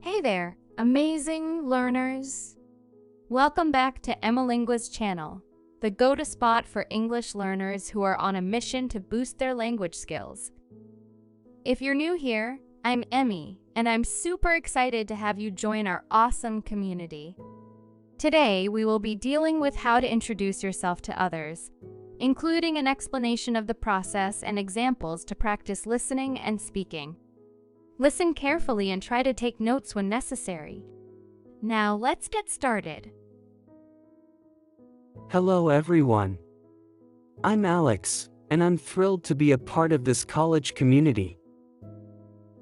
Hey there, amazing learners! Welcome back to Emilingua's channel, the go-to spot for English learners who are on a mission to boost their language skills. If you're new here, I'm Emmy, and I'm super excited to have you join our awesome community. Today, we will be dealing with how to introduce yourself to others, including an explanation of the process and examples to practice listening and speaking. Listen carefully and try to take notes when necessary. Now, let's get started. Hello everyone. I'm Alex, and I'm thrilled to be a part of this college community.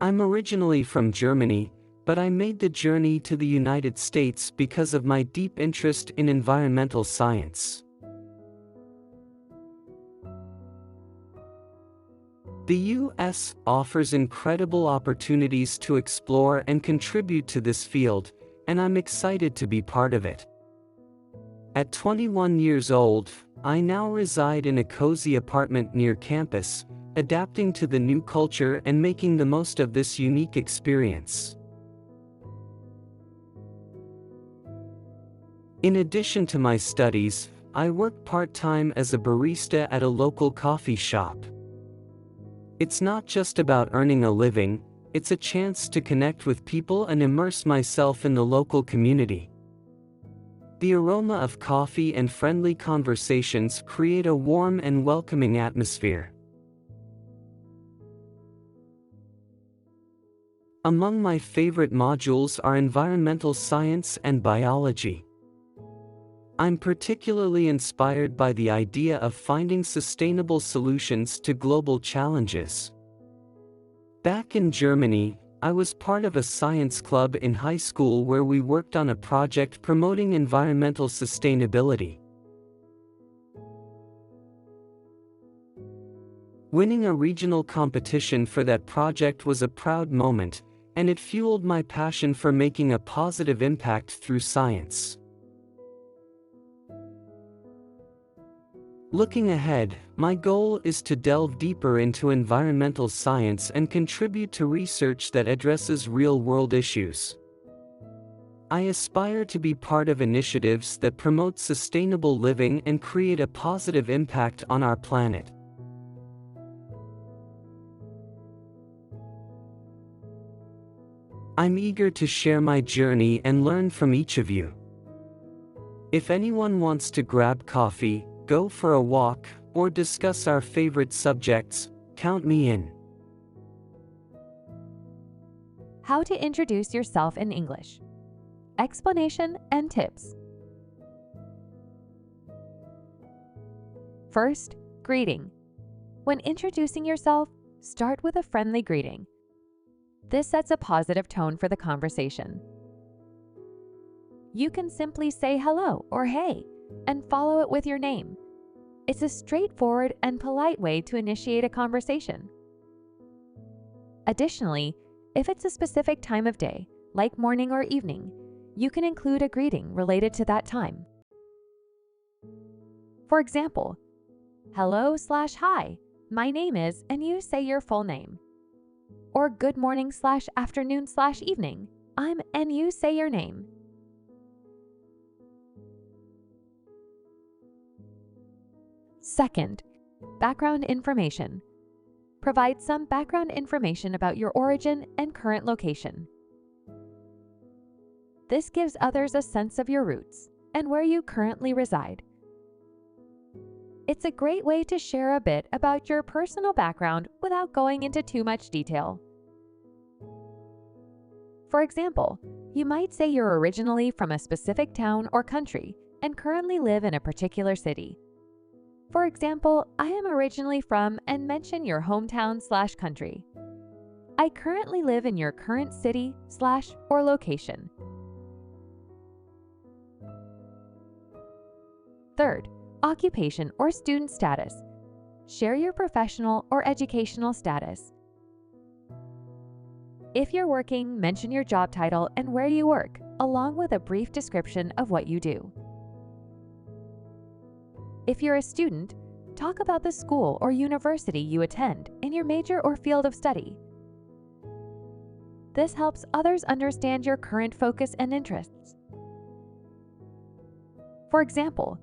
I'm originally from Germany, but I made the journey to the United States because of my deep interest in environmental science. The U.S. offers incredible opportunities to explore and contribute to this field, and I'm excited to be part of it. At 21 years old, I now reside in a cozy apartment near campus, adapting to the new culture and making the most of this unique experience. In addition to my studies, I work part-time as a barista at a local coffee shop. It's not just about earning a living, it's a chance to connect with people and immerse myself in the local community. The aroma of coffee and friendly conversations create a warm and welcoming atmosphere. Among my favorite modules are environmental science and biology. I'm particularly inspired by the idea of finding sustainable solutions to global challenges. Back in Germany, I was part of a science club in high school where we worked on a project promoting environmental sustainability. Winning a regional competition for that project was a proud moment, and it fueled my passion for making a positive impact through science. Looking ahead, my goal is to delve deeper into environmental science and contribute to research that addresses real-world issues. I aspire to be part of initiatives that promote sustainable living and create a positive impact on our planet. I'm eager to share my journey and learn from each of you. If anyone wants to grab coffee, go for a walk, or discuss our favorite subjects, count me in. How to introduce yourself in English. Explanation and tips. First, greeting. When introducing yourself, start with a friendly greeting. This sets a positive tone for the conversation. You can simply say hello or hey, and follow it with your name. It's a straightforward and polite way to initiate a conversation. Additionally, if it's a specific time of day, like morning or evening, you can include a greeting related to that time. For example, hello/hi, my name is, and you say your full name. Or good morning/afternoon/evening, I'm, and you say your name. Second, background information. Provide some background information about your origin and current location. This gives others a sense of your roots and where you currently reside. It's a great way to share a bit about your personal background without going into too much detail. For example, you might say you're originally from a specific town or country and currently live in a particular city. For example, I am originally from, and mention your hometown/country. I currently live in your current city/or location. Third, occupation or student status. Share your professional or educational status. If you're working, mention your job title and where you work, along with a brief description of what you do. If you're a student, talk about the school or university you attend and your major or field of study. This helps others understand your current focus and interests. For example,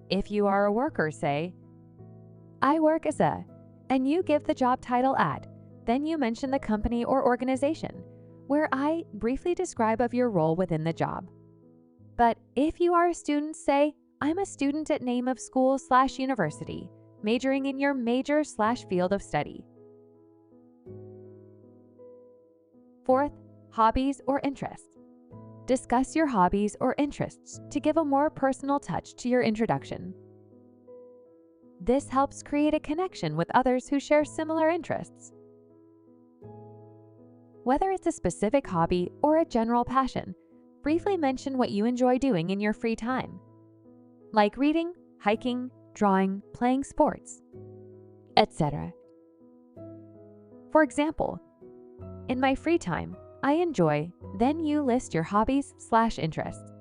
if you are a worker, say, I work as a, and you give the job title at, then you mention the company or organization, where I briefly describe of your role within the job. But if you are a student, say, I'm a student at name of school/university, majoring in your major/field of study. Fourth, hobbies or interests. Discuss your hobbies or interests to give a more personal touch to your introduction. This helps create a connection with others who share similar interests. Whether it's a specific hobby or a general passion, briefly mention what you enjoy doing in your free time, like reading, hiking, drawing, playing sports, etc. For example, in my free time, I enjoy, then you list your hobbies/interests.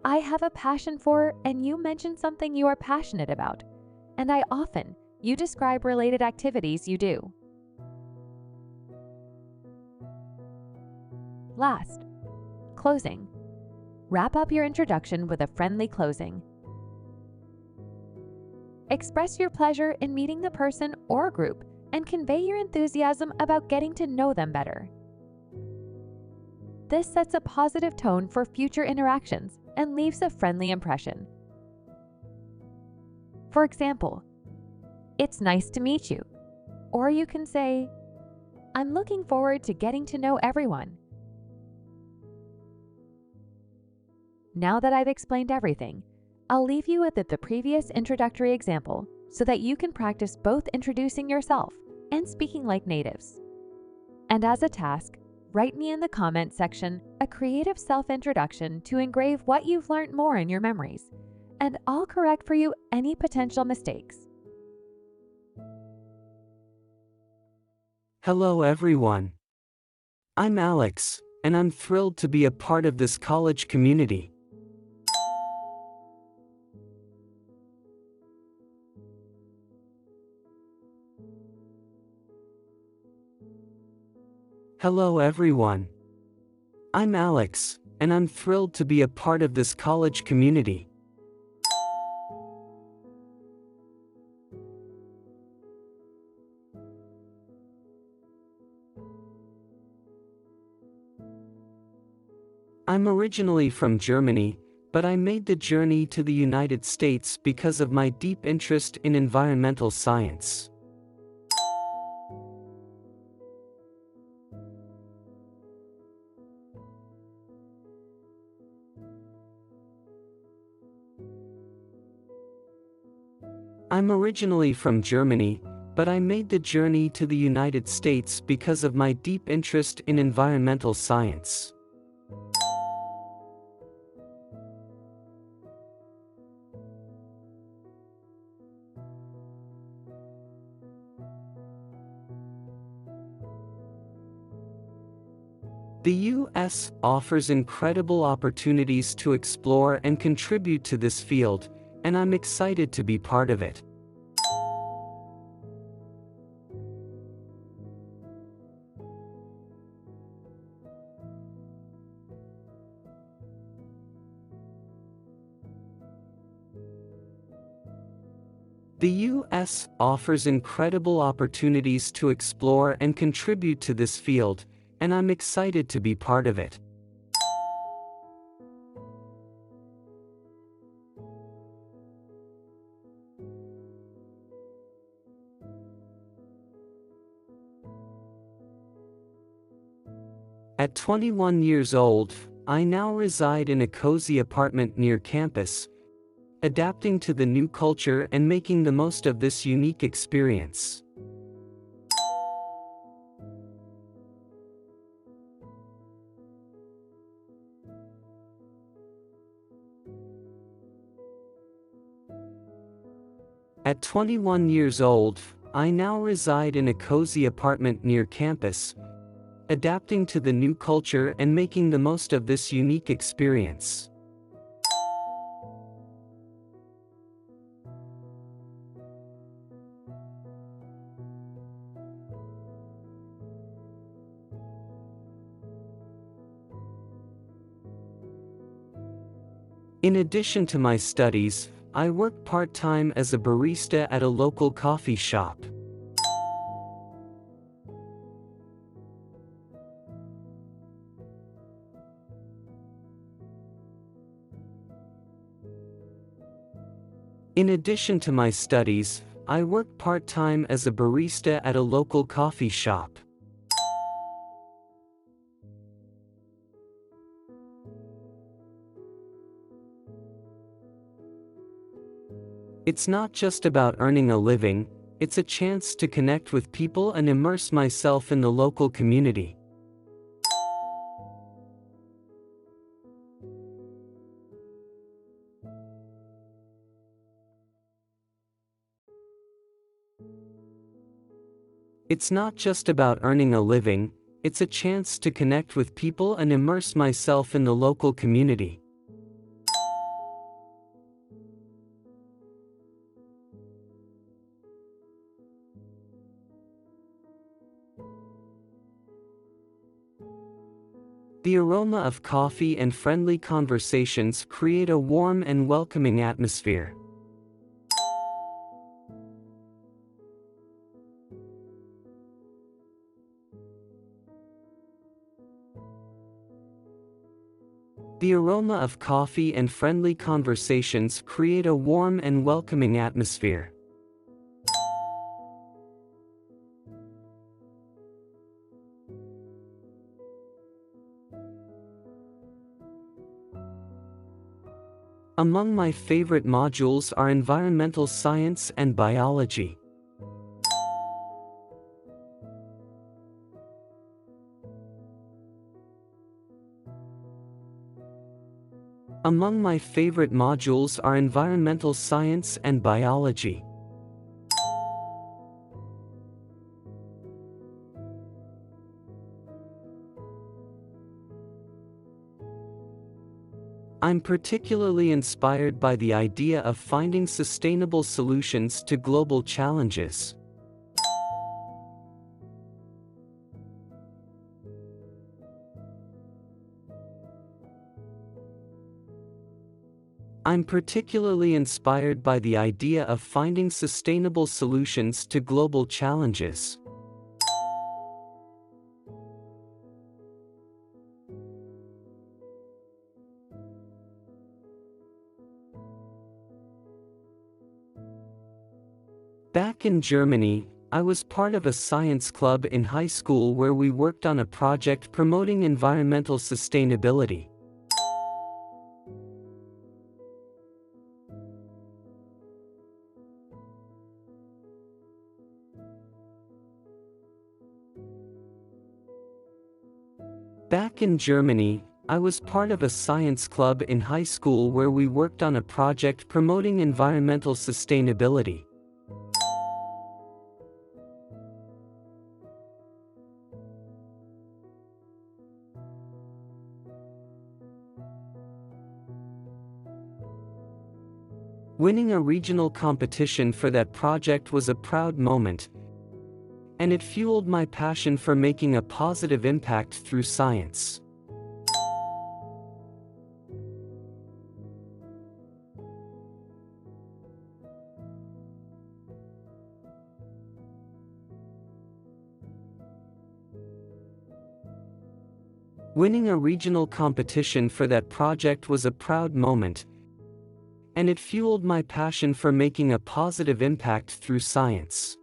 I have a passion for, and you mention something you are passionate about, and I often, you describe related activities you do. Last, closing. Wrap up your introduction with a friendly closing. Express your pleasure in meeting the person or group and convey your enthusiasm about getting to know them better. This sets a positive tone for future interactions and leaves a friendly impression. For example, it's nice to meet you. Or you can say, I'm looking forward to getting to know everyone. Now that I've explained everything, I'll leave you with the previous introductory example so that you can practice both introducing yourself and speaking like natives. And as a task, write me in the comment section a creative self-introduction to engrave what you've learned more in your memories, and I'll correct for you any potential mistakes. Hello everyone. I'm Alex, and I'm thrilled to be a part of this college community. Hello everyone. I'm Alex, and I'm thrilled to be a part of this college community. I'm originally from Germany, but I made the journey to the United States because of my deep interest in environmental science. I'm originally from Germany, but I made the journey to the United States because of my deep interest in environmental science. The U.S. offers incredible opportunities to explore and contribute to this field, and I'm excited to be part of it. The U.S. offers incredible opportunities to explore and contribute to this field, and I'm excited to be part of it. At 21 years old, I now reside in a cozy apartment near campus, adapting to the new culture and making the most of this unique experience. At 21 years old, I now reside in a cozy apartment near campus, adapting to the new culture and making the most of this unique experience. In addition to my studies, I work part-time as a barista at a local coffee shop. In addition to my studies, I work part-time as a barista at a local coffee shop. It's not just about earning a living, it's a chance to connect with people and immerse myself in the local community. It's not just about earning a living, it's a chance to connect with people and immerse myself in the local community. The aroma of coffee and friendly conversations create a warm and welcoming atmosphere. The aroma of coffee and friendly conversations create a warm and welcoming atmosphere. Among my favorite modules are environmental science and biology. Among my favorite modules are environmental science and biology. I'm particularly inspired by the idea of finding sustainable solutions to global challenges. I'm particularly inspired by the idea of finding sustainable solutions to global challenges. Back in Germany, I was part of a science club in high school where we worked on a project promoting environmental sustainability. Back in Germany, I was part of a science club in high school where we worked on a project promoting environmental sustainability. Winning a regional competition for that project was a proud moment, and it fueled my passion for making a positive impact through science. Winning a regional competition for that project was a proud moment, and it fueled my passion for making a positive impact through science.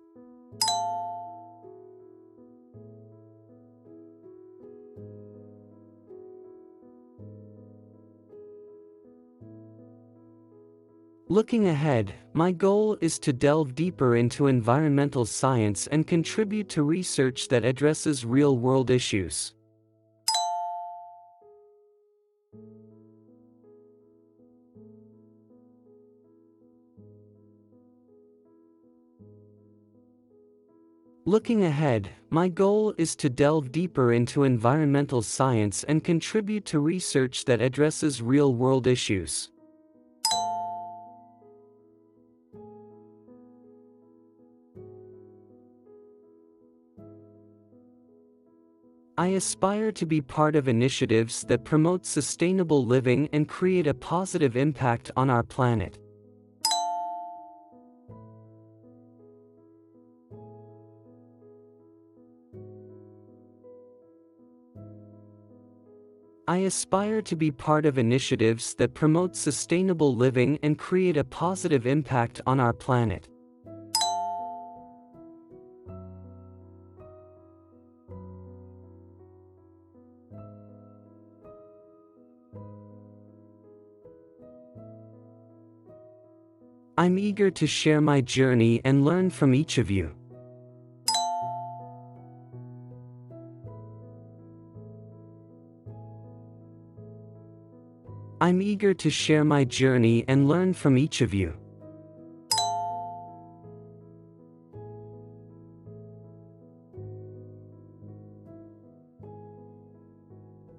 Looking ahead, my goal is to delve deeper into environmental science and contribute to research that addresses real-world issues. Looking ahead, my goal is to delve deeper into environmental science and contribute to research that addresses real-world issues. I aspire to be part of initiatives that promote sustainable living and create a positive impact on our planet. I aspire to be part of initiatives that promote sustainable living and create a positive impact on our planet. I'm eager to share my journey and learn from each of you. I'm eager to share my journey and learn from each of you.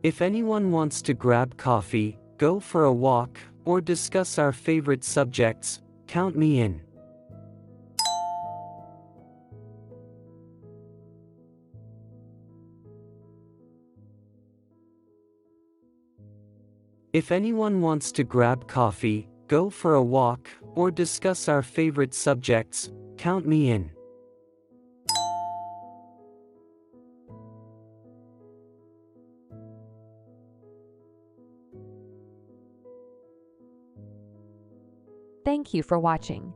If anyone wants to grab coffee, go for a walk, or discuss our favorite subjects, count me in. If anyone wants to grab coffee, go for a walk, or discuss our favorite subjects, count me in. Thank you for watching.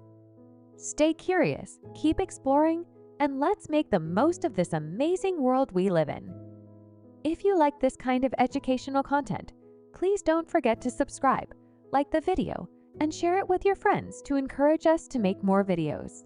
Stay curious, keep exploring, and let's make the most of this amazing world we live in. If you like this kind of educational content, please don't forget to subscribe, like the video, and share it with your friends to encourage us to make more videos.